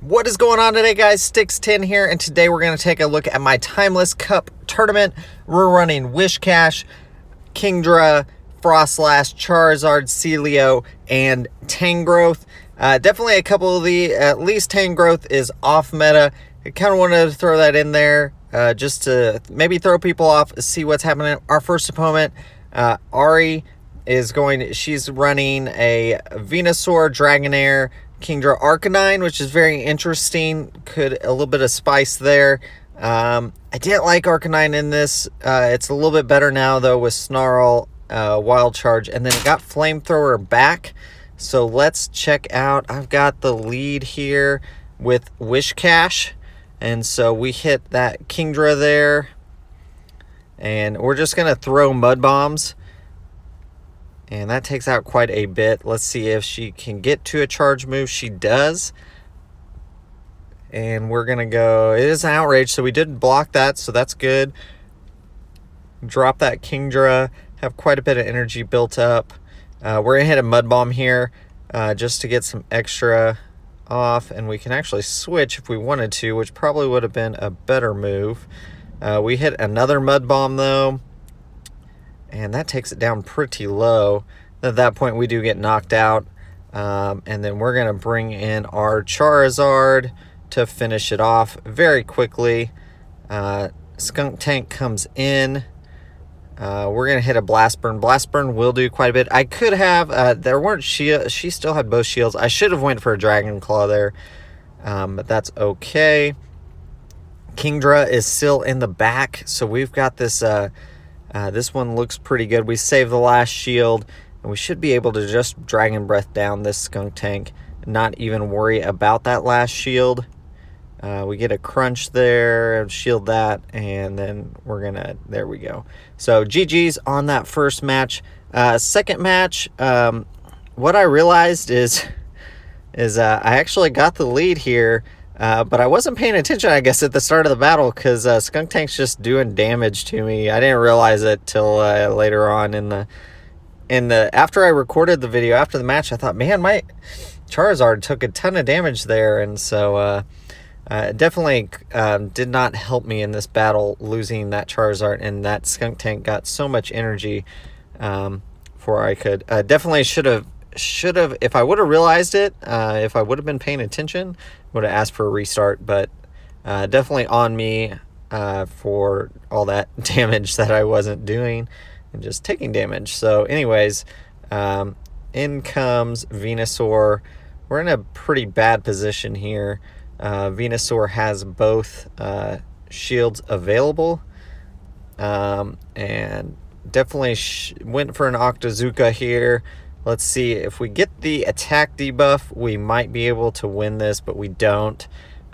What is going on today, guys? Sticks10 here, and today we're going to take a look at my Timeless Cup tournament. We're running Whiscash, Kingdra, Frostlash, Charizard, Celio, and Tangrowth. Definitely a couple of at least Tangrowth is off meta. I kind of wanted to throw that in there just to maybe throw people off, see what's happening. Our first opponent, Ari, she's running a Venusaur, Dragonair, Kingdra, Arcanine, which is very interesting. A little bit of spice there. I didn't like Arcanine in this. It's a little bit better now, though, with Snarl, Wild Charge, and then it got Flamethrower back. So let's check out. I've got the lead here with Whiscash, and so we hit that Kingdra there, and we're just going to throw Mud Bombs. And that takes out quite a bit. Let's see if she can get to a charge move. She does. And we're going to go. It is an Outrage, so we did block that, so that's good. Drop that Kingdra. Have quite a bit of energy built up. We're going to hit a Mud Bomb here just to get some extra off. And we can actually switch if we wanted to, which probably would have been a better move. We hit another Mud Bomb, though. And that takes it down pretty low. At that point, we do get knocked out. And then we're going to bring in our Charizard to finish it off very quickly. Skunk Tank comes in. We're going to hit a Blast Burn. Blast Burn will do quite a bit. I could have... there weren't shields. She still had both shields. I should have went for a Dragon Claw there. But that's okay. Kingdra is still in the back. So we've got this... this one looks pretty good. We saved the last shield, and we should be able to just Dragon Breath down this Skunk Tank and not even worry about that last shield. We get a Crunch there, shield that, and then we're going to... There we go. So GG's on that first match. Second match, what I realized is I actually got the lead here. But I wasn't paying attention, I guess, at the start of the battle because Skunk Tank's just doing damage to me. I didn't realize it till later on after I recorded the video after the match. I thought, man, my Charizard took a ton of damage there, and so it definitely did not help me in this battle losing that Charizard, and that Skunk Tank got so much energy before I could. Definitely should have, if I would have realized it, if I would have been paying attention, would have asked for a restart. But definitely on me for all that damage that I wasn't doing and just taking damage. So anyways, in comes Venusaur. We're in a pretty bad position here. Venusaur has both shields available, and definitely went for an Octazooka here. Let's see, if we get the attack debuff, we might be able to win this, but we don't.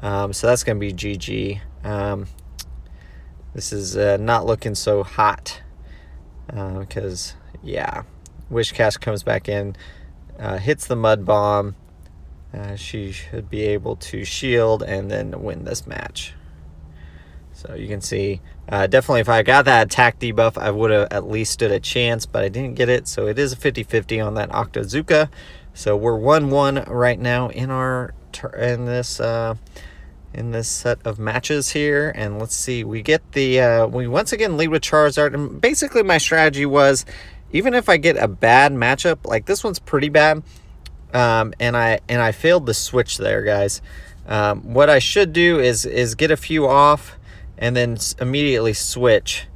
So that's going to be GG. This is not looking so hot because, yeah, Whiscash comes back in, hits the Mud Bomb. She should be able to shield and then win this match. So you can see, definitely if I got that attack debuff, I would have at least stood a chance, but I didn't get it. So it is a 50-50 on that Octazooka. So we're 1-1 right now in this set of matches here. And let's see, we get the we once again lead with Charizard. And basically my strategy was, even if I get a bad matchup, like this one's pretty bad, and I failed the switch there, guys. What I should do is get a few off and then immediately switch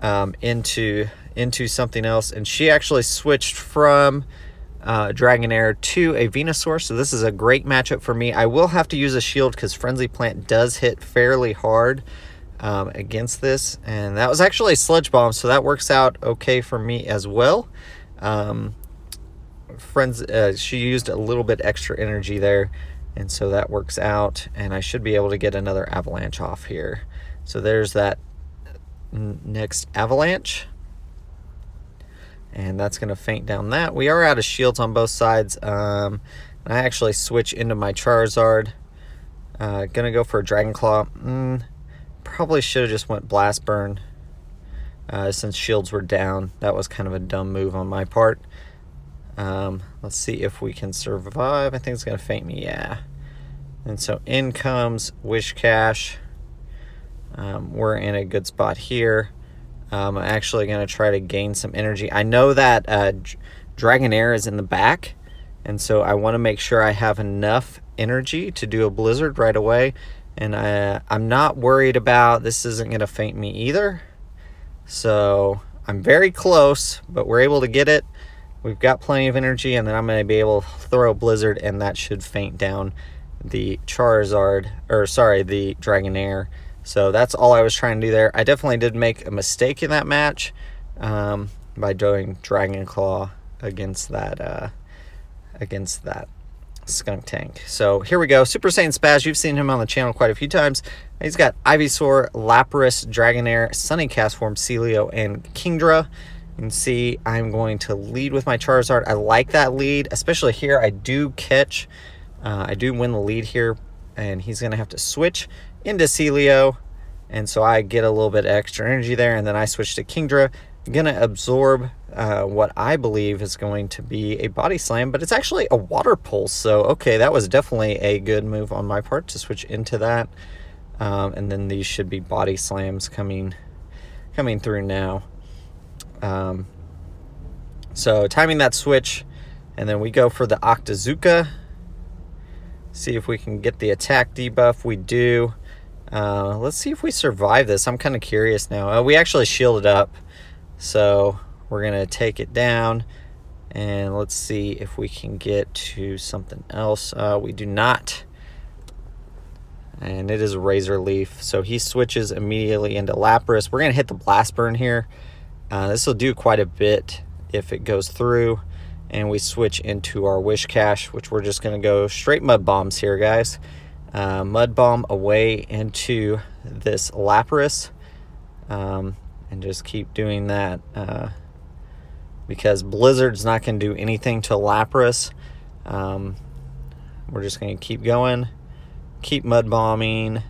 into something else. And she actually switched from Dragonair to a Venusaur, so this is a great matchup for me. I will have to use a shield because Frenzy Plant does hit fairly hard against this, and that was actually a Sludge Bomb, so that works out okay for me as well. She used a little bit extra energy there, and so that works out, and I should be able to get another Avalanche off here. So there's that next Avalanche. And that's going to feint down that. We are out of shields on both sides. I actually switch into my Charizard. Going to go for a Dragon Claw. Probably should have just went Blast Burn since shields were down. That was kind of a dumb move on my part. Let's see if we can survive. I think it's going to feint me. Yeah. And so in comes Wish Cash. We're in a good spot here. I'm actually going to try to gain some energy. I know that Dragonair is in the back, and so I want to make sure I have enough energy to do a blizzard right away. And I'm not worried about this isn't going to faint me either. So I'm very close, but we're able to get it. We've got plenty of energy, and then I'm going to be able to throw a blizzard, and that should faint down the Charizard, or sorry, the Dragonair. So that's all I was trying to do there. I definitely did make a mistake in that match by doing Dragon Claw against that Skunk Tank. So here we go. Super Saiyan Spaz. You've seen him on the channel quite a few times. He's got Ivysaur, Lapras, Dragonair, Sunny Castform, Celio, and Kingdra. You can see I'm going to lead with my Charizard. I like that lead, especially here. I do win the lead here, and he's going to have to switch into Celio, and so I get a little bit extra energy there, and then I switch to Kingdra. I'm going to absorb what I believe is going to be a Body Slam, but it's actually a Water Pulse. So, okay, that was definitely a good move on my part to switch into that. And then these should be Body Slams coming through now. So timing that switch, and then we go for the Octazooka. See if we can get the attack debuff. We do. Let's see if we survive this. I'm kind of curious now. We actually shielded up, so we're going to take it down, and let's see if we can get to something else. We do not, and it is a Razor Leaf, so he switches immediately into Lapras. We're going to hit the Blast Burn here. This will do quite a bit if it goes through, and we switch into our Wish Cash, which we're just going to go straight Mud Bombs here, guys. Mud Bomb away into this Lapras, and just keep doing that because Blizzard's not going to do anything to Lapras. We're just going to keep going, keep Mud Bombing,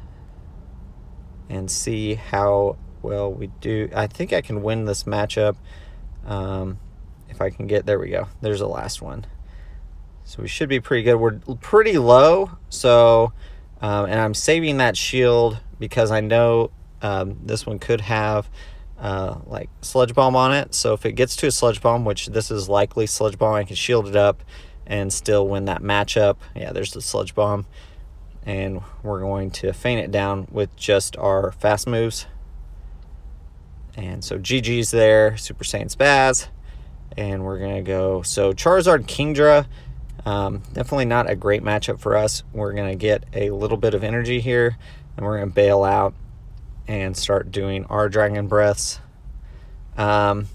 and see how well we do. I think I can win this matchup if I can get, there we go, there's the last one. So we should be pretty good. We're pretty low, so and I'm saving that shield because I know this one could have like Sludge Bomb on it. So if it gets to a Sludge Bomb, which this is likely Sludge Bomb, I can shield it up and still win that matchup. Yeah, there's the Sludge Bomb, and we're going to feint it down with just our fast moves. And so GG's there, Super Saiyan Spaz, and we're gonna go. So Charizard Kingdra. Definitely not a great matchup for us. We're going to get a little bit of energy here, and we're going to bail out and start doing our Dragon Breaths. Let's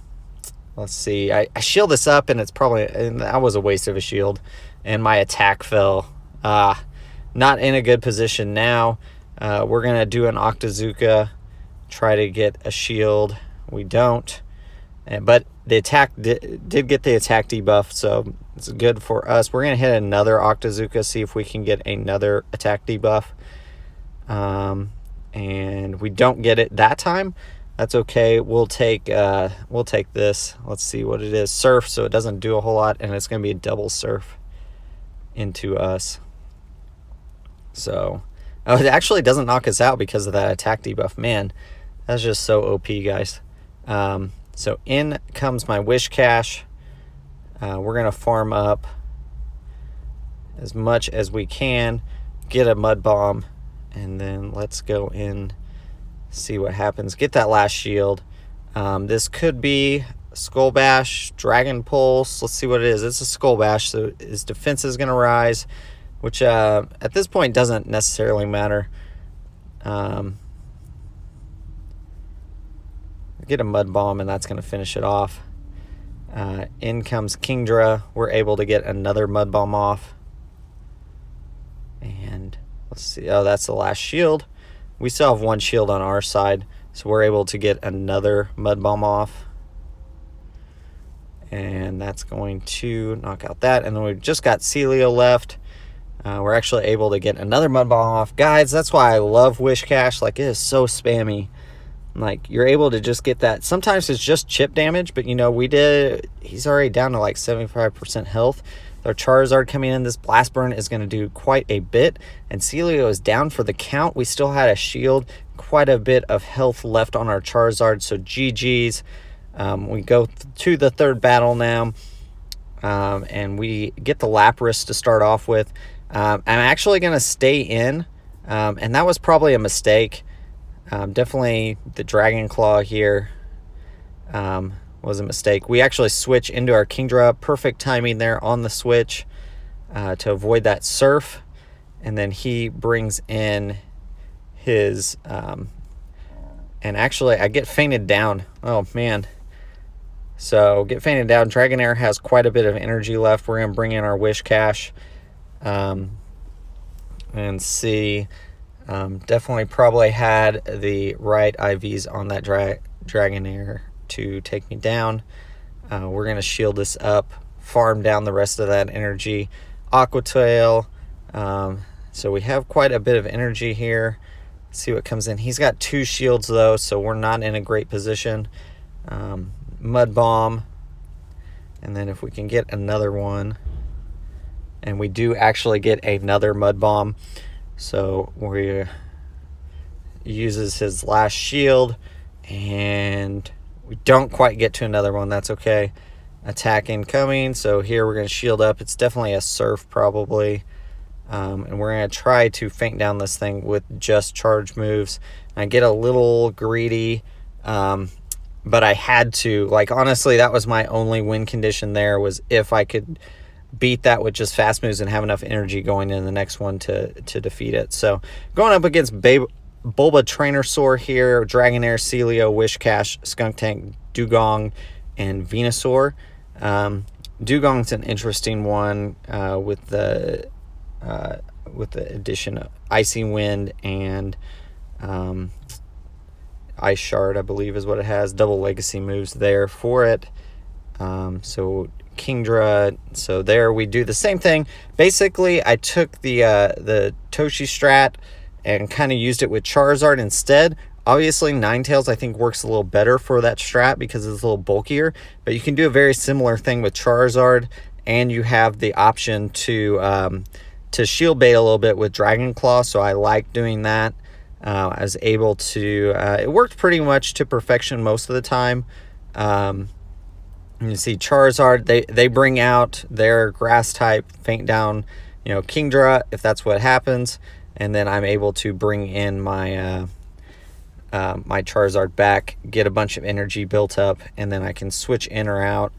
see. I shield this up, and that was a waste of a shield, and my attack fell. Not in a good position now. We're going to do an Octazooka, try to get a shield. We don't. But the attack did get the attack debuff, so it's good for us. We're going to hit another Octazooka, see if we can get another attack debuff. And we don't get it that time. That's okay. We'll take this. Let's see what it is. Surf, so it doesn't do a whole lot, and it's going to be a double Surf into us. So, it actually doesn't knock us out because of that attack debuff. Man, that's just so OP, guys. So in comes my Wish Cash. We're going to farm up as much as we can, get a Mud Bomb, and then let's go in, see what happens. Get that last shield. This could be Skull Bash, Dragon Pulse. Let's see what it is. It's a Skull Bash, so his defense is going to rise, which at this point doesn't necessarily matter. Get a Mud Bomb, and that's going to finish it off. In comes Kingdra. We're able to get another Mud Bomb off. And let's see. Oh, that's the last shield. We still have one shield on our side, so we're able to get another Mud Bomb off. And that's going to knock out that. And then we've just got Celio left. We're actually able to get another Mud Bomb off. Guys, that's why I love Wish Cash. Like, it is so spammy. Like, you're able to just get that. Sometimes it's just chip damage, but, you know, he's already down to like 75% health. our Charizard coming in. This Blast Burn is going to do quite a bit, and Celio is down for the count. We still had a shield, quite a bit of health left on our Charizard, so GG's. We go to the third battle now, and we get the Lapras to start off with. I'm actually going to stay in, and that was probably a mistake. Definitely the Dragon Claw here was a mistake. We actually switch into our Kingdra. Perfect timing there on the switch to avoid that Surf. And then he brings in his... and actually, I get fainted down. Oh, man. So, get fainted down. Dragonair has quite a bit of energy left. We're going to bring in our Wish Cache. And see... definitely probably had the right IVs on that Dragonair to take me down. We're going to shield this up, farm down the rest of that energy. Aqua Tail. So we have quite a bit of energy here. Let's see what comes in. He's got 2 shields though, so we're not in a great position. Mud Bomb. And then if we can get another one. And we do actually get another Mud Bomb. So we uses his last shield, and we don't quite get to another one. That's okay. Attack incoming. So here we're going to shield up. It's definitely a Surf probably. And we're going to try to feint down this thing with just charge moves. I get a little greedy, but I had to. Like, honestly, that was my only win condition there, was if I could beat that with just fast moves and have enough energy going in the next one to defeat it. So going up against Bulba Trainosaur here, Dragonair, Celio, Wish Cache, Skuntank, Dugong, and Venusaur. Dugong's an interesting one with the addition of Icy Wind and Ice Shard, I believe is what it has. Double legacy moves there for it. So Kingdra, so there we do the same thing. Basically, I took the Toshi strat and kind of used it with Charizard instead. Obviously, Ninetales I think works a little better for that strat because it's a little bulkier, but you can do a very similar thing with Charizard, and you have the option to shield bait a little bit with Dragon Claw, so I like doing that. I was able to, it worked pretty much to perfection most of the time. You see Charizard, they bring out their grass type, feint down, Kingdra, if that's what happens, and then I'm able to bring in my my Charizard back, get a bunch of energy built up, and then I can switch in or out.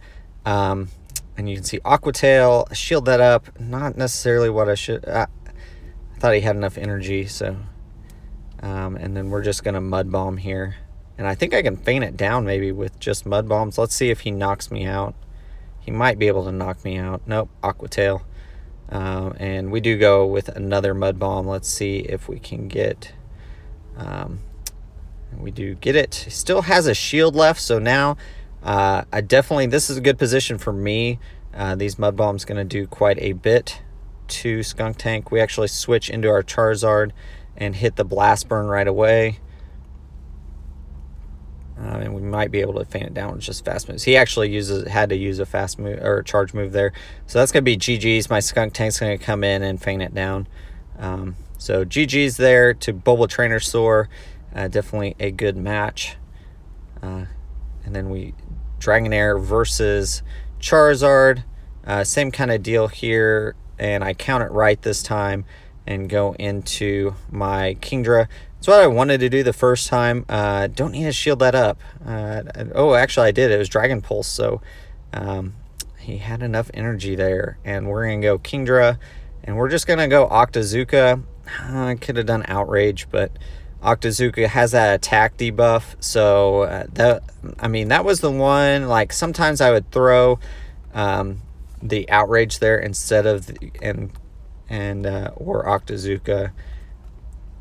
And you can see Aqua Tail, shield that up, not necessarily what I should. I thought he had enough energy, so. And then we're just going to Mud Bomb here. And I think I can feint it down maybe with just Mud Bombs. Let's see if he knocks me out. He might be able to knock me out. Nope, Aqua Tail. And we do go with another Mud Bomb. Let's see if we can get... we do get it. He still has a shield left, so now I definitely... This is a good position for me. These Mud Bombs going to do quite a bit to Skuntank. We actually switch into our Charizard and hit the Blast Burn right away. And we might be able to feint it down with just fast moves. He actually had to use a fast move or charge move there. So that's going to be GG's. My Skuntank's going to come in and feint it down. So GG's there to Bulba Trainosaur. Definitely a good match. And then we Dragonair versus Charizard. Same kind of deal here. And I count it right this time and go into my Kingdra. It's what I wanted to do the first time. Don't need to shield that up. Oh, actually I did. It was Dragon Pulse, so he had enough energy there. And we're going to go Kingdra, and we're just going to go Octazooka. I could have done Outrage, but Octazooka has that attack debuff, so that was the one. Like, sometimes I would throw the Outrage there instead of or Octazooka.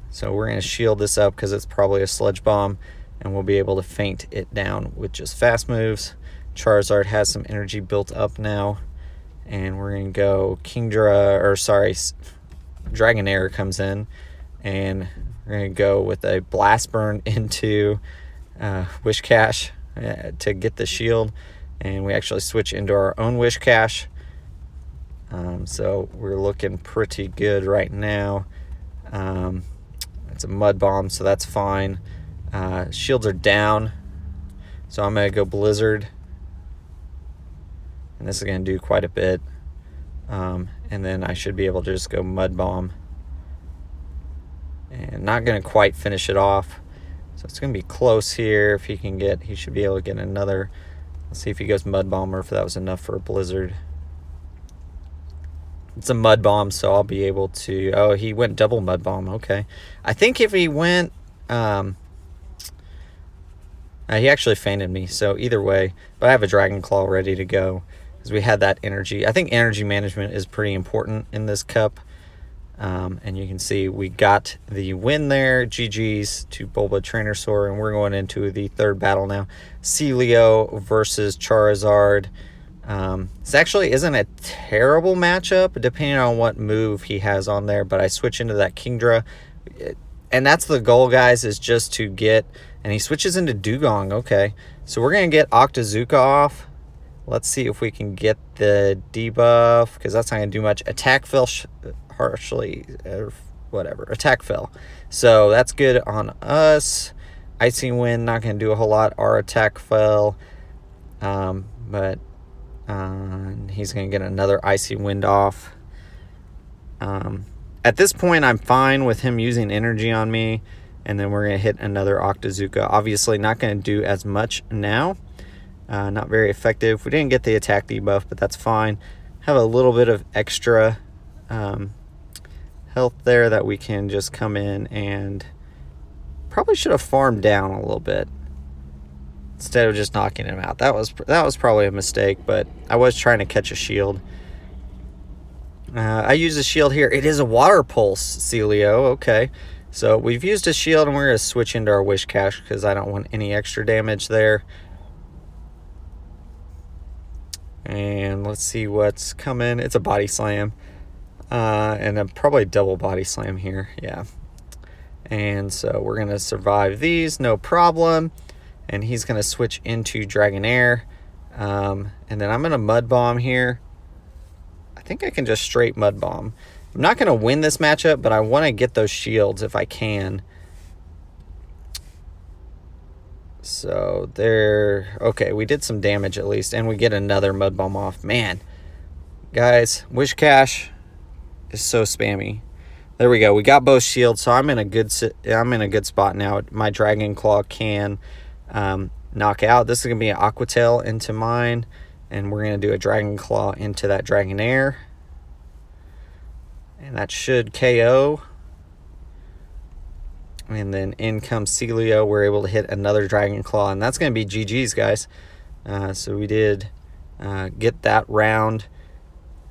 So we're going to shield this up because it's probably a Sludge Bomb, and we'll be able to feint it down with just fast moves. Charizard has some energy built up now, and we're going to go Dragonair comes in, and we're going to go with a Blast Burn into Wish Cache to get the shield, and we actually switch into our own Wish Cache. So we're looking pretty good right now. It's a mud bomb, so that's fine. Shields are down, so I'm going to go Blizzard. And this is going to do quite a bit. And then I should be able to just go Mud Bomb. And not going to quite finish it off. So it's going to be close here. If he can get, he should be able to get another. Let's see if he goes Mud Bomb or if that was enough for a Blizzard. It's a Mud Bomb, so I'll be able to. Oh, he went double Mud Bomb. Okay. I think if he went. He actually fainted me, so either way. But I have a Dragon Claw ready to go because we had that energy. I think energy management is pretty important in this cup. And you can see we got the win there. GG's to Bulba Trainosaur, and we're going into the third battle now. Celio versus Charizard. This actually isn't a terrible matchup, depending on what move he has on there, but I switch into that Kingdra. And that's the goal, guys, is just to get... And he switches into Dugong. Okay, so we're going to get Octazooka off. Let's see if we can get the debuff, because that's not going to do much. Attack fell harshly, whatever. Attack fell. So that's good on us. Icy Wind, not going to do a whole lot. Our attack fell. But he's going to get another Icy Wind off. At this point, I'm fine with him using energy on me. And then we're going to hit another Octazooka. Obviously, not going to do as much now. Not very effective. We didn't get the attack debuff, but that's fine. Have a little bit of extra health there that we can just come in and probably should have farmed down a little bit instead of just knocking him out. That was probably a mistake, but I was trying to catch a shield. I use a shield here. It is a Water Pulse, Celio. Okay. So we've used a shield, and we're going to switch into our Wish Cache because I don't want any extra damage there. And let's see what's coming. It's a Body Slam. And a probably double Body Slam here. Yeah. And so we're going to survive these, no problem. And he's going to switch into Dragonair. And then I'm going to Mud Bomb here. I think I can just straight Mud Bomb. I'm not going to win this matchup, but I want to get those shields if I can. So there. Okay, we did some damage at least, and we get another Mud Bomb off. Man, guys, Wish Cache is so spammy. There we go. We got both shields, so I'm in a good spot now. My Dragon Claw can knock out. This is going to be an Aqua Tail into mine, and we're going to do a Dragon Claw into that Dragonair. And that should KO. And then in comes Celio. We're able to hit another Dragon Claw. And that's going to be GG's, guys. So we did get that round.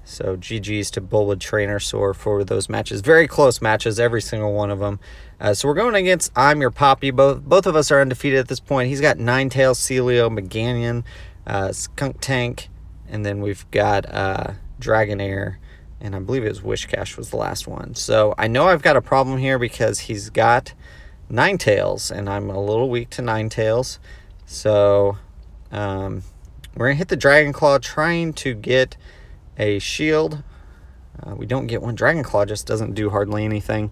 So GG's to Bulba Trainosaur for those matches. Very close matches, every single one of them. So we're going against I'm Your Poppy. Both of us are undefeated at this point. He's got Ninetales, Celio, Meganium, Skunk Tank. And then we've got Dragonair. And I believe it was Wish Cache was the last one. So I know I've got a problem here because he's got Ninetales, and I'm a little weak to Ninetales. So we're going to hit the Dragon Claw trying to get a shield. We don't get one. Dragon Claw just doesn't do hardly anything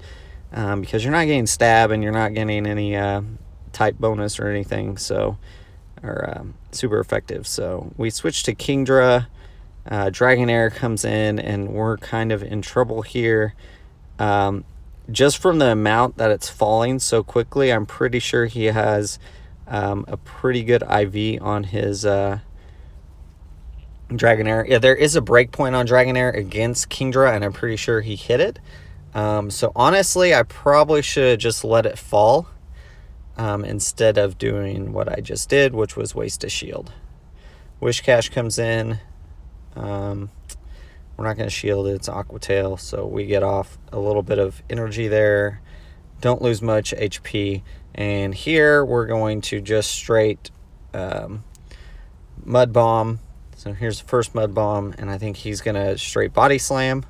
because you're not getting stab and you're not getting any type bonus or anything. So, or super effective. So we switch to Kingdra. Dragonair comes in, and we're kind of in trouble here. Just from the amount that it's falling so quickly, I'm pretty sure he has a pretty good IV on his Dragonair. Yeah, there is a breakpoint on Dragonair against Kingdra, and I'm pretty sure he hit it. So honestly, I probably should just let it fall instead of doing what I just did, which was waste a shield. Wish Cache comes in. We're not going to shield it. It's Aqua Tail, so we get off a little bit of energy there. Don't lose much HP. And here we're going to just straight Mud Bomb. So here's the first Mud Bomb, and I think he's going to straight Body Slam.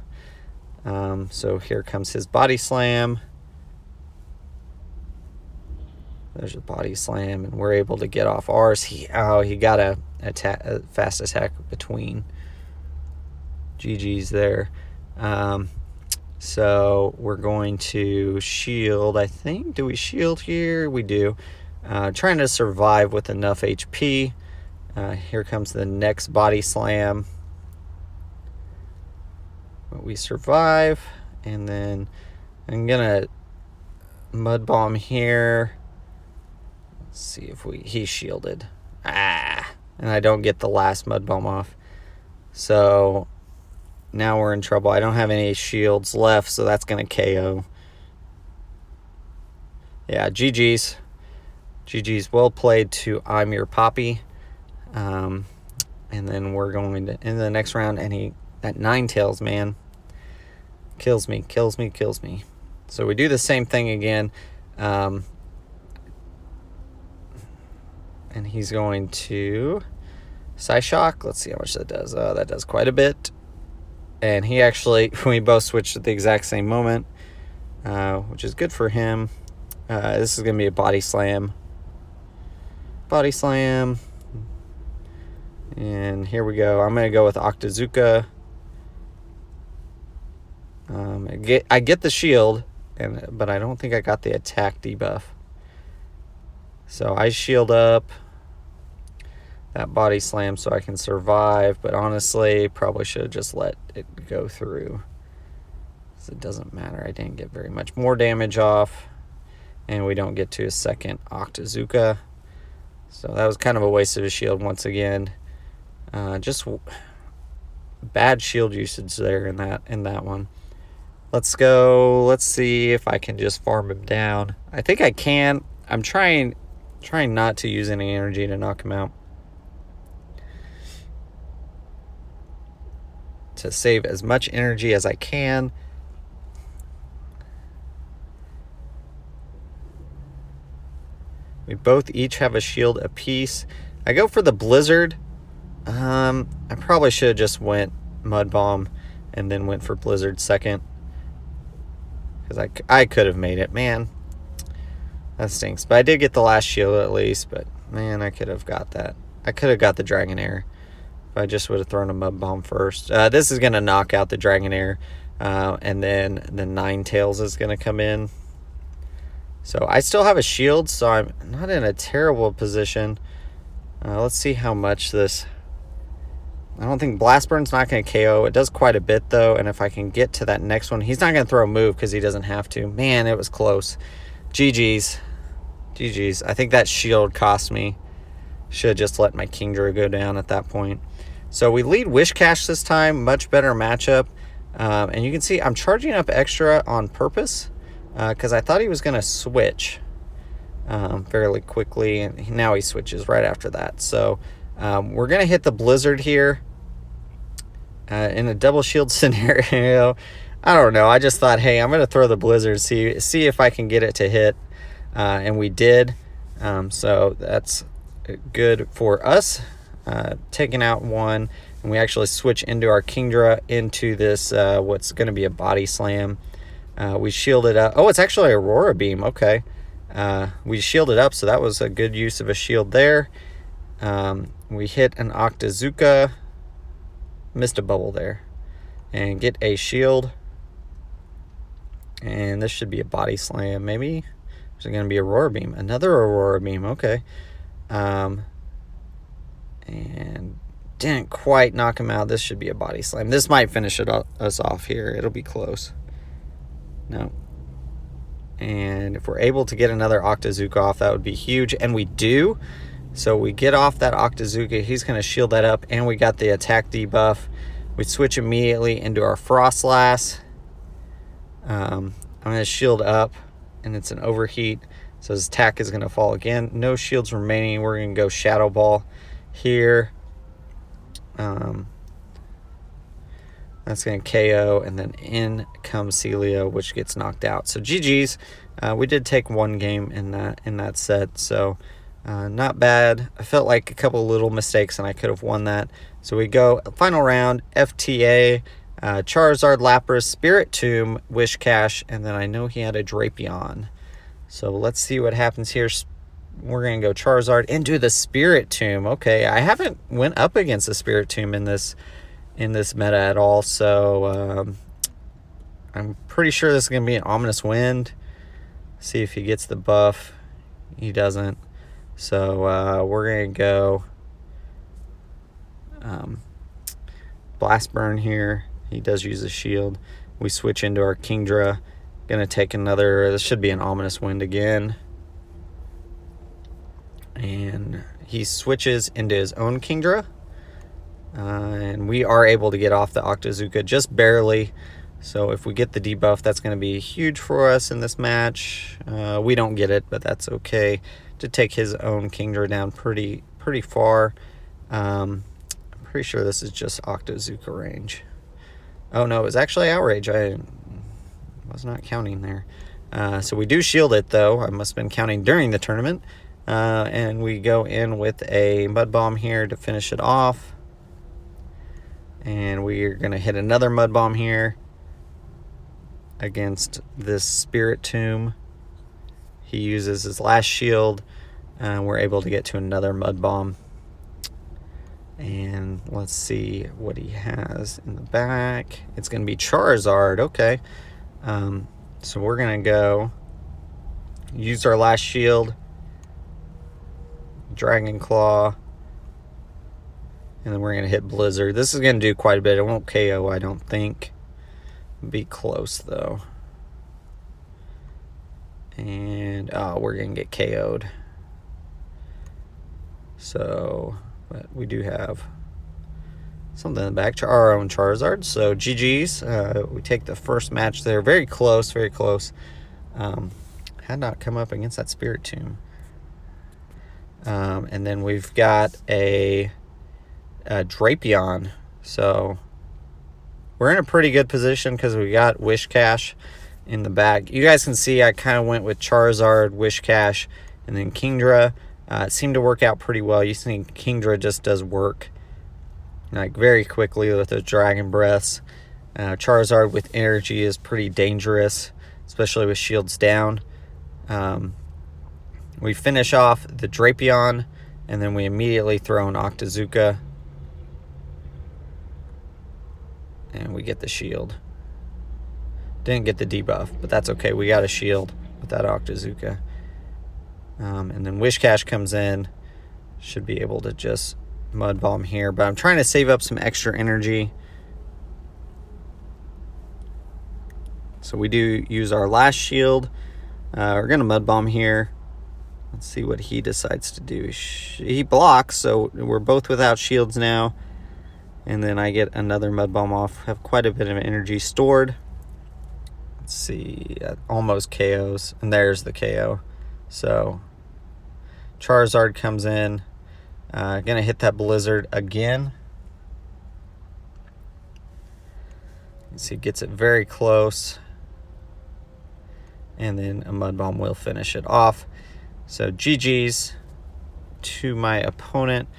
So here comes his Body Slam. There's a Body Slam, and we're able to get off ours. He got a fast attack between. GG's there. So we're going to shield, I think. Do we shield here? We do. Trying to survive with enough HP. Here comes the next body slam. But we survive. And then I'm going to mud bomb here. Let's see if he's shielded. And I don't get the last mud bomb off. So now we're in trouble. I don't have any shields left, so that's going to KO. Yeah, GG's. GG's. Well played to I'm Your Poppy. And then we're going to in the next round, and that Ninetales, man, kills me. So we do the same thing again. And he's going to Psyshock. Let's see how much that does. That does quite a bit. And he actually, we both switched at the exact same moment, which is good for him. This is going to be a body slam. Body slam. And here we go. I'm going to go with Octazooka. I get the shield, but I don't think I got the attack debuff. So I shield up that body slam so I can survive, but honestly, probably should have just let it go through. So it doesn't matter. I didn't get very much more damage off, and we don't get to a second Octazooka. So that was kind of a waste of a shield once again. Just bad shield usage there in that one. Let's go. Let's see if I can just farm him down. I think I can. I'm trying not to use any energy to knock him out, to save as much energy as I can. We both each have a shield apiece. I go for the Blizzard. I probably should have just went Mud Bomb and then went for Blizzard second, because I could have made it. Man, that stinks. But I did get the last shield at least. But man, I could have got that. I could have got the Dragonair if I just would have thrown a Mud Bomb first. This is going to knock out the Dragonair, and then the Ninetales is going to come in. So I still have a shield, so I'm not in a terrible position. Let's see how much this... I don't think Blast Burn's not going to KO. It does quite a bit, though, and if I can get to that next one... He's not going to throw a move because he doesn't have to. Man, it was close. GG's. GG's. I think that shield cost me. Should have just let my Kingdra go down at that point. So we lead Wishcash this time. Much better matchup. And you can see I'm charging up extra on purpose because I thought he was going to switch fairly quickly, and now he switches right after that. So we're going to hit the Blizzard here in a double shield scenario. I don't know. I just thought, hey, I'm going to throw the Blizzard, see if I can get it to hit. And we did. So that's good for us. Taking out one. And we actually switch into our Kingdra into this, what's going to be a body slam. We shielded up. Oh, it's actually Aurora Beam. Okay. We shielded up, so that was a good use of a shield there. We hit an Octazooka. Missed a bubble there. And get a shield. And this should be a body slam, maybe. There's going to be Aurora Beam. Another Aurora Beam. Okay. And didn't quite knock him out. This should be a body slam. This might finish us off here. It'll be close. No. And if we're able to get another Octazooka off, that would be huge. And we do. So we get off that Octazooka. He's going to shield that up. And we got the attack debuff. We switch immediately into our Frostlass. I'm going to shield up. And it's an overheat. So his attack is going to fall again. No shields remaining. We're going to go Shadow Ball here. That's going to KO, and then in comes Celia, which gets knocked out. So GG's. We did take one game in that set, so not bad. I felt like a couple little mistakes, and I could have won that. So we go final round, FTA, Charizard, Lapras, Spirit Tomb, Wishcash, and then I know he had a Drapion. So let's see what happens here. We're going to go Charizard into the Spirit Tomb. Okay, I haven't went up against the Spirit Tomb in this in this meta at all. So I'm pretty sure this is going to be an Ominous Wind. See if he gets the buff. He doesn't. So we're going to go Blast Burn here. He does use a shield. We switch into our Kingdra. Gonna take another, this should be an Ominous Wind again. And he switches into his own Kingdra. And we are able to get off the Octazooka just barely. So if we get the debuff, that's going to be huge for us in this match. We don't get it, but that's okay. To take his own Kingdra down pretty far. I'm pretty sure this is just Octazooka range. Oh no, it was actually Outrage. I was not counting there. So we do shield it though. I must have been counting during the tournament. And we go in with a Mud Bomb here to finish it off. And we're going to hit another Mud Bomb here against this Spirit Tomb. He uses his last shield. We're able to get to another Mud Bomb. And let's see what he has in the back. It's going to be Charizard. Okay. So we're going to go use our last shield. Dragon Claw. And then we're going to hit Blizzard. This is going to do quite a bit. It won't KO, I don't think. Be close, though. And, oh, we're going to get KO'd. So, but we do have something in the back. Our own Charizard. So, GG's. We take the first match there. Very close, very close. Had not come up against that Spirit Tomb. And then we've got a Drapion. So we're in a pretty good position because we got Wishcash in the back. You guys can see I kind of went with Charizard, Wishcash, and then Kingdra. It seemed to work out pretty well. You see Kingdra just does work like very quickly with those Dragon Breaths. Charizard with energy is pretty dangerous, especially with shields down. We finish off the Drapion, and then we immediately throw an Octazooka. And we get the shield. Didn't get the debuff, but that's okay. We got a shield with that Octazooka. And then Wishcash comes in. Should be able to just Mud Bomb here. But I'm trying to save up some extra energy. So we do use our last shield. We're going to Mud Bomb here. Let's see what he decides to do. He blocks, so we're both without shields now. And then I get another Mud Bomb off. Have quite a bit of energy stored. Let's see. Almost KOs. And there's the KO. So Charizard comes in. Gonna hit that Blizzard again. You see, gets it very close. And then a Mud Bomb will finish it off. So GG's to my opponent.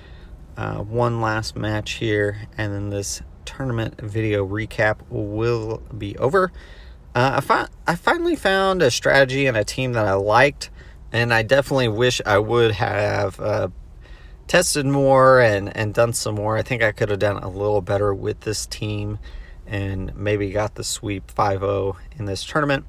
One last match here, and then this tournament video recap will be over. I finally found a strategy and a team that I liked, and I definitely wish I would have tested more and done some more. I think I could have done a little better with this team and maybe got the sweep 5-0 in this tournament.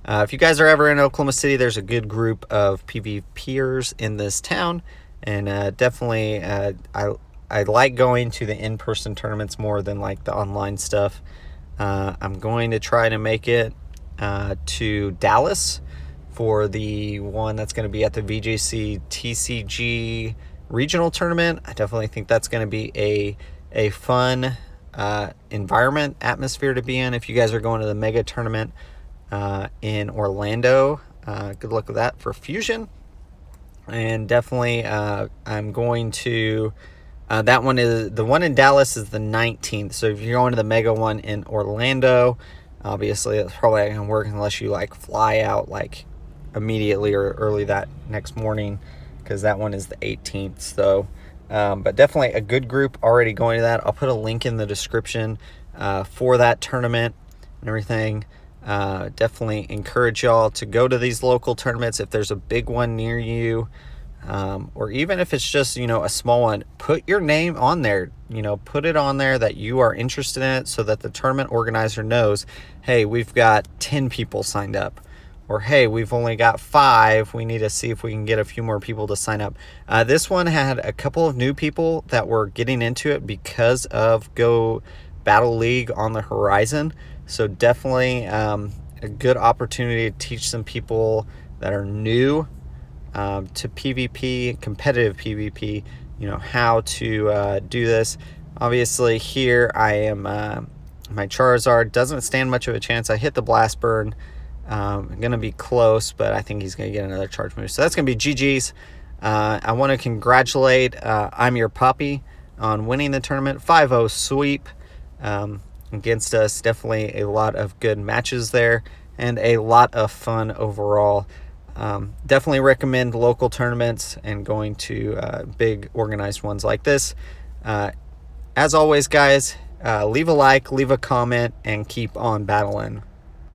If you guys are ever in Oklahoma City, there's a good group of PvPers in this town. And definitely, I like going to the in-person tournaments more than like the online stuff. I'm going to try to make it to Dallas for the one that's going to be at the VJC TCG regional tournament. I definitely think that's going to be a fun environment, atmosphere to be in. If you guys are going to the mega tournament in Orlando, good luck with that for Fusion. And definitely I'm going to that one is the one in Dallas is the 19th. So if you're going to the mega one in Orlando, obviously it's probably not gonna work unless you like fly out like immediately or early that next morning, because that one is the 18th. So but definitely a good group already going to that. I'll put a link in the description for that tournament and everything. Definitely encourage y'all to go to these local tournaments if there's a big one near you. or even if it's just, you know, a small one, put your name on there, you know, put it on there that you are interested in it so that the tournament organizer knows, hey, we've got 10 people signed up, or hey, we've only got 5. We need to see if we can get a few more people to sign up. This one had a couple of new people that were getting into it because of Go Battle League on the horizon. So definitely a good opportunity to teach some people that are new to PvP, competitive PvP, you know, how to do this. Obviously here I am, my Charizard doesn't stand much of a chance. I hit the Blast Burn. I'm going to be close, but I think he's going to get another charge move. So that's going to be GG's. I want to congratulate I'm Your Puppy on winning the tournament. 5-0 sweep against us. Definitely a lot of good matches there and a lot of fun overall. Definitely recommend local tournaments and going to big organized ones like this. As always, guys, leave a like, leave a comment, and keep on battling.